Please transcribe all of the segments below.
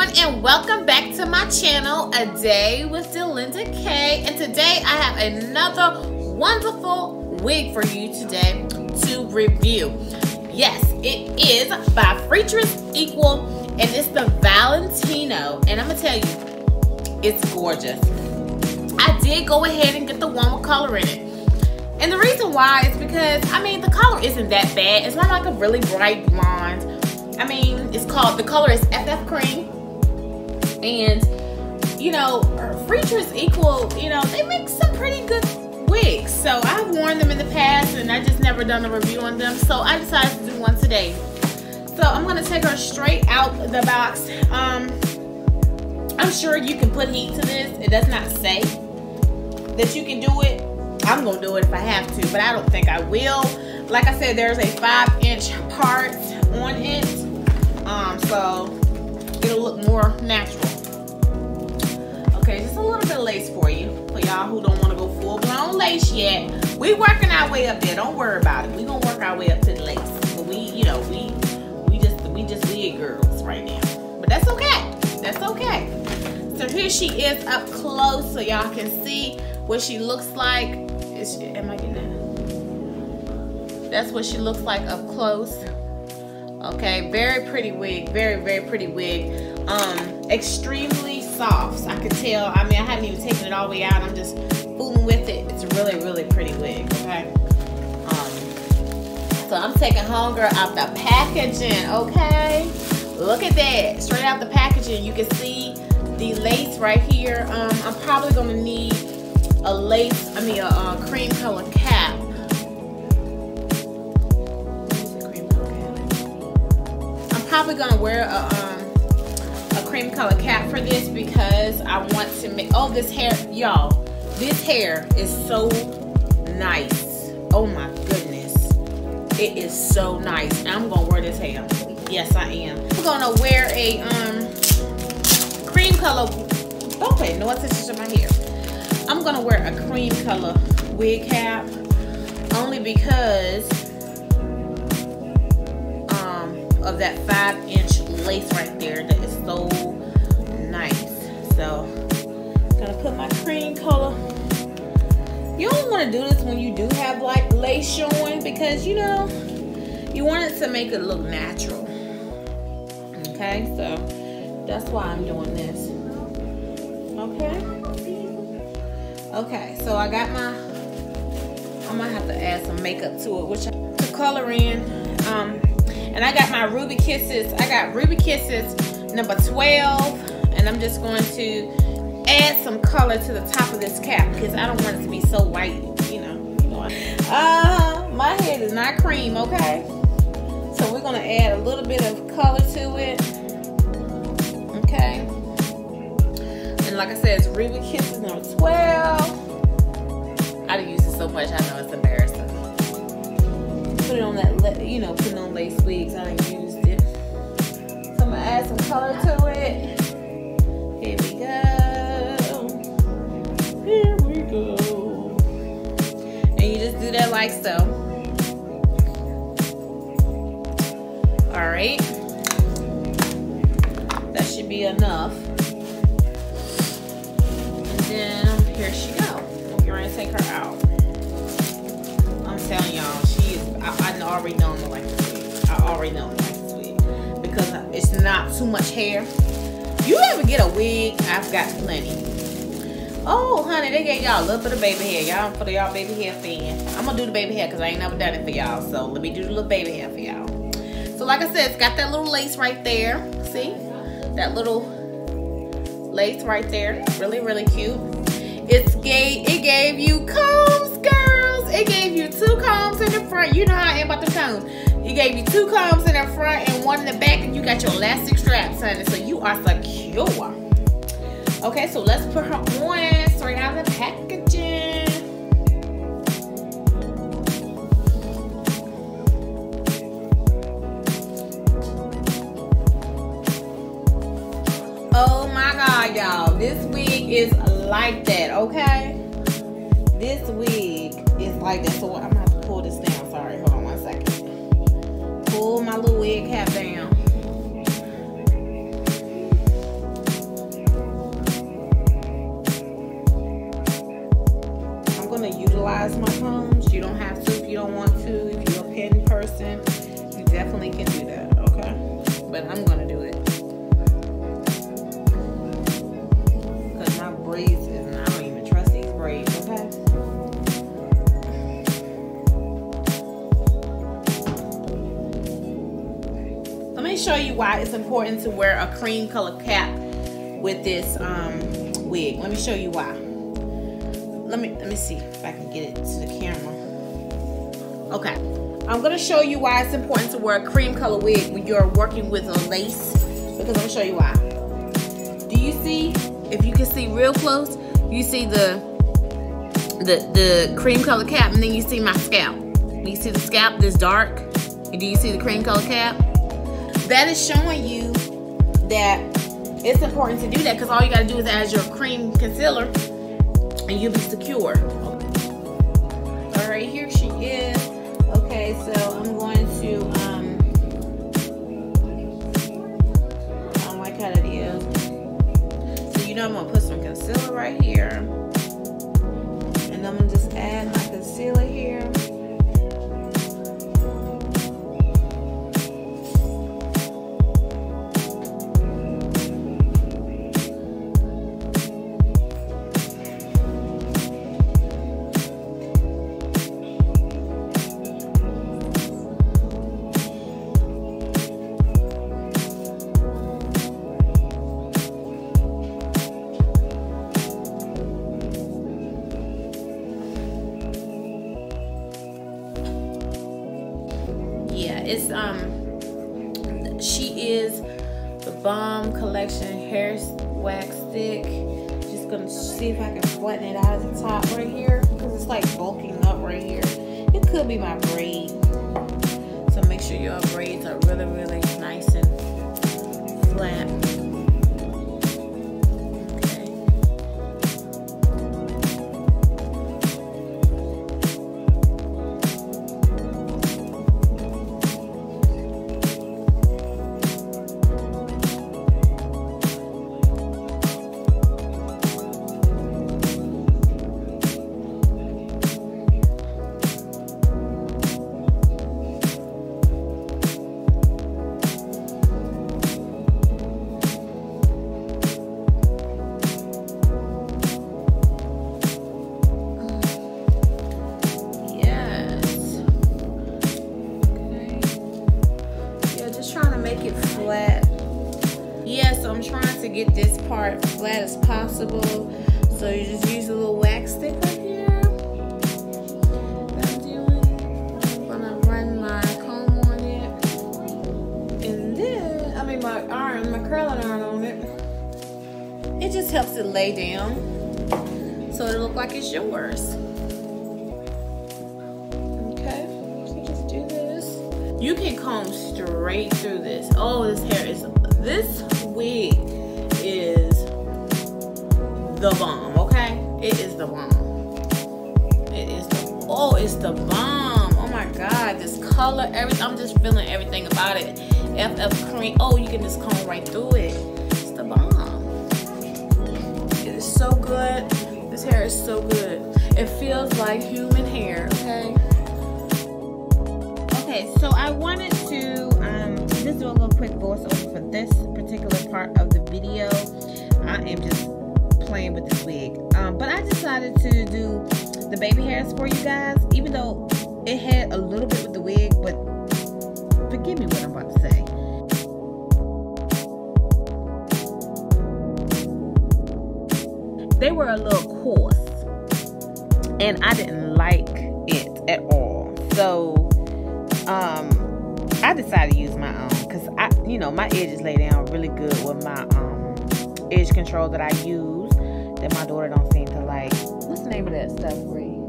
everyone, and welcome back to my channel, A Day with Delinda K. And today I have another wonderful wig for you today to review. Yes, it is by Freetress Equal, and it's the Valentino. And I'm gonna tell you, it's gorgeous. I did go ahead and get the one with color in it. And the reason why is because, I mean, the color isn't that bad. It's not like a really bright blonde. I mean, the color is FF Cream. And, you know, Freetress Equal, you know, they make some pretty good wigs. So I've worn them in the past and I just never done a review on them. So I decided to do one today. So I'm going to take her straight out the box. I'm sure you can put heat to this. It does not say that you can do it. I'm going to do it if I have to, but I don't think I will. Like I said, there's a 5-inch part on it. So it'll look more natural. Okay, just a little bit of lace for you. For y'all who don't want to go full-blown lace yet. We working our way up there. Don't worry about it. We gonna work our way up to the lace. But we, you know, we just wig girls right now. But that's okay. That's okay. So here she is up close so y'all can see what she looks like. Am I getting that? That's what she looks like up close. Okay, very pretty wig. Very, very pretty wig. Extremely soft. I could tell. I mean, I haven't even taken it all the way out. I'm just fooling with it. It's a really, really pretty wig. Okay. So I'm taking homegirl out the packaging. Okay. Look at that. Straight out the packaging, you can see the lace right here. I'm probably gonna need a lace. I mean, a cream color cap. Probably gonna wear a cream color cap for this because I want to make, oh, this hair, y'all, this hair is so nice. Oh my goodness, it is so nice. And I'm gonna wear this hair. Yes, I am. I'm gonna wear a cream color, okay, no, what's this in my hair? I'm gonna wear a cream color wig cap only because of that 5-inch lace right there that is so nice. So gonna put my cream color. You don't want to do this when you do have like lace showing because, you know, you want it to make it look natural. Okay, so that's why I'm doing this. Okay, so I got my, I might have to add some makeup to it, which to color in. And I got my Ruby Kisses. I got Ruby Kisses number 12. And I'm just going to add some color to the top of this cap because I don't want it to be so white, you know. My head is not cream, okay? So we're going to add a little bit of color to it. Okay. And like I said, it's Ruby Kisses number 12. I use it so much, I know it's embarrassing. Put it on that, you know, putting on lace wigs. I ain't used it. So I'm gonna add some color to it. Here we go. Here we go. And you just do that like so. All right. That should be enough. And then here she go. You're gonna take her out. I'm telling y'all, I already know I'm gonna like this wig. I already know I'm gonna like this wig because it's not too much hair. You ever get a wig? I've got plenty. Oh, honey, they gave y'all a little bit of baby hair. Y'all for y'all baby hair fan. I'm gonna do the baby hair because I ain't never done it for y'all. So let me do the little baby hair for y'all. So like I said, it's got that little lace right there. See? That little lace right there. Really, really cute. It gave you combs, girls. It gave you 2 combs in the front. You know how I am about the combs. It gave you 2 combs in the front and 1 in the back, and you got your elastic straps, honey. So you are secure. Okay, so let's put her on straight out of the packaging. Oh my God, y'all. This wig is like that, okay? This wig is like that. So I'm gonna have to pull this down. Sorry, hold on one second. Pull my little wig cap down. why it's important to wear a cream color cap with this wig. Let me show you why. Let me see if I can get it to the camera. Okay, I'm gonna show you why it's important to wear a cream color wig when you're working with a lace, because I'm gonna show you why. Do you see, if you can see real close, you see the cream color cap, and then you see my scalp. You see the scalp that's dark, and do you see the cream color cap? That is showing you that it's important to do that, because all you gotta do is add your cream concealer and you'll be secure. All right, here she is. Okay, so I'm going to, I don't like how that is. So you know I'm gonna put some concealer right here. And I'm gonna just add my concealer here. It's she is the Bomb Collection hair wax stick. Just gonna see if I can flatten it out at the top right here, because it's like bulking up right here. It could be my braid, so make sure your braids are really, really nice and flat. To get this part flat as possible, so you just use a little wax stick right here. I'm gonna run my comb on it, and then my curling iron on it. It just helps it lay down, so it'll look like it's yours. Okay, so just do this. You can comb straight through this. Oh, this wig is the bomb, okay? It is the bomb. It's the bomb. Oh my God, this color, everything. I'm just feeling everything about it. FF cream. Oh, you can just comb right through it. It's the bomb. It is so good. This hair is so good. It feels like human hair, okay? Okay, so I wanted to just do a little quick voiceover for this particular part of the video. I am just playing with this wig, but I decided to do the baby hairs for you guys, even though it had a little bit with the wig, but forgive me what I'm about to say. They were a little coarse, and I didn't like it at all. So I decided to use my own, because my edges lay down really good with my edge control that I use, that my daughter don't seem to like. What's the name of that stuff, Bree?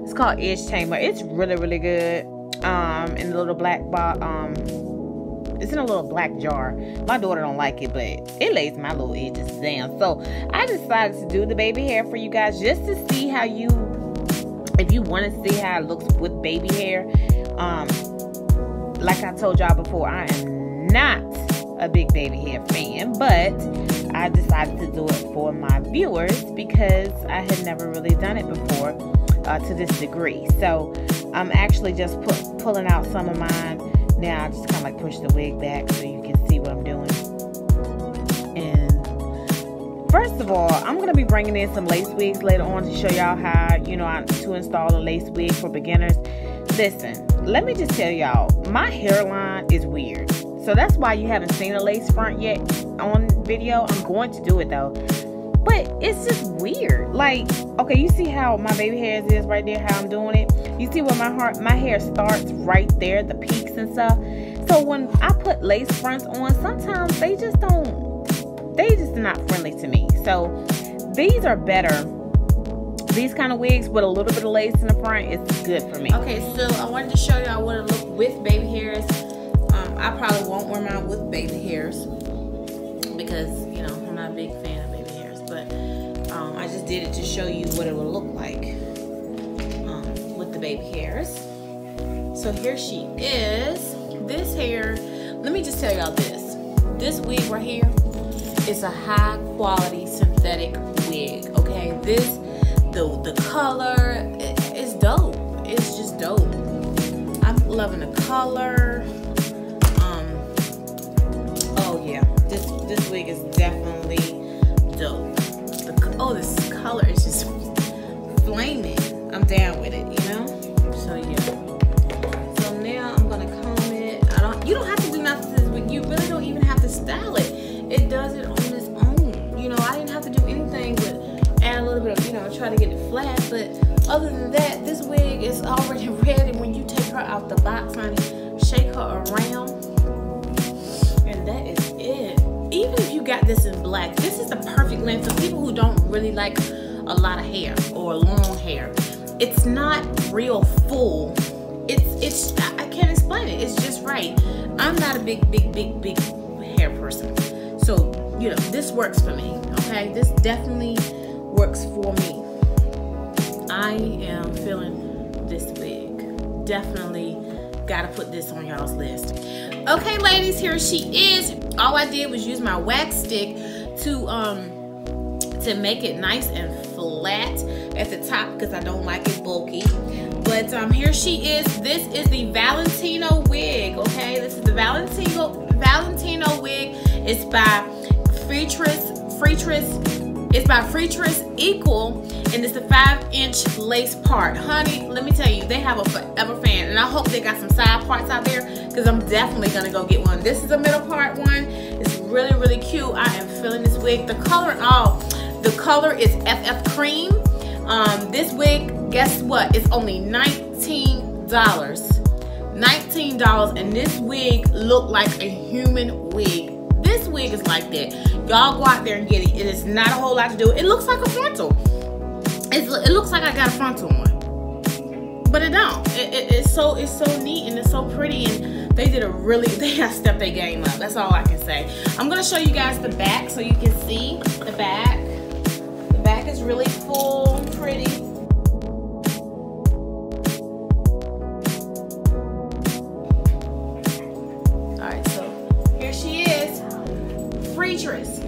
It's called Edge Tamer. It's really, really good. In a little black it's in a little black jar. My daughter don't like it, but it lays my little edges down. So I decided to do the baby hair for you guys, just to see how if you want to see how it looks with baby hair. Like I told y'all before, I am not a big baby hair fan, but I decided to do it for my viewers because I had never really done it before to this degree. So I'm actually just pulling out some of mine. Now I just kind of like push the wig back so you can see what I'm doing. And first of all, I'm going to be bringing in some lace wigs later on to show y'all how, to install a lace wig for beginners. Listen, let me just tell y'all, my hairline is weird. So that's why you haven't seen a lace front yet on video. I'm going to do it though. But it's just weird. Like, okay, you see how my baby hairs is right there, how I'm doing it? You see where my hair starts right there, the peaks and stuff. So when I put lace fronts on, sometimes they just not friendly to me. So these are better. These kind of wigs with a little bit of lace in the front is good for me. Okay, so I wanted to show y'all what it look with baby hairs. I probably won't wear mine with baby hairs because, you know, I'm not a big fan of baby hairs. But I just did it to show you what it would look like with the baby hairs. So here she is. This hair, let me just tell y'all this. This wig right here is a high quality synthetic wig, okay? The color is dope. It's just dope. I'm loving the color. Oh yeah, this wig is definitely dope. This color is just flaming. I'm down with it, you know? So yeah. So now I'm gonna comb it. You don't have to do nothing to this wig. You really don't even have to style it. It does it on its own. You know, I didn't have to do anything but add a little bit of, you know, try to get it flat. But other than that, this wig is already ready. When you take her out the box, honey, shake her around, and that is it. Even if you got this in black, this is the perfect length for people who don't really like a lot of hair or long hair. It's not real full. I can't explain it. It's just right. I'm not a big hair person. So, you know, this works for me, okay? This definitely works for me. I am feeling this wig. Definitely gotta put this on y'all's list. Okay, ladies, here she is. All I did was use my wax stick to make it nice and flat at the top because I don't like it bulky. But here she is. This is the Valentino wig, okay? This is the Valentino wig. It's by It's by Freetress Equal, and it's the 5-inch lace part. Honey, let me tell you, they have a forever fan, and I hope they got some side parts out there because I'm definitely gonna go get one. This is a middle part one. It's really, really cute. I am feeling this wig. The color, the color is FF cream. This wig, guess what? It's only $19. $19, and this wig looked like a human wig. This wig is like that. Y'all go out there and get it. It is not a whole lot to do. It looks like a frontal. It looks like I got a frontal on, but it don't. It's so neat and it's so pretty, and they have stepped their game up. That's all I can say. I'm gonna show you guys the back so you can see the back. The back is really full and pretty. All right, so here she is. Freetress.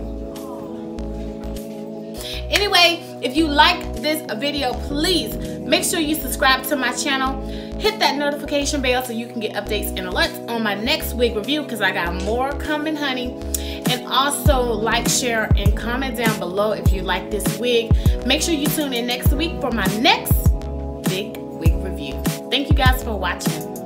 Anyway, if you like this video, please make sure you subscribe to my channel. Hit that notification bell so you can get updates and alerts on my next wig review because I got more coming, honey. And also like, share, and comment down below if you like this wig. Make sure you tune in next week for my next big wig review. Thank you guys for watching.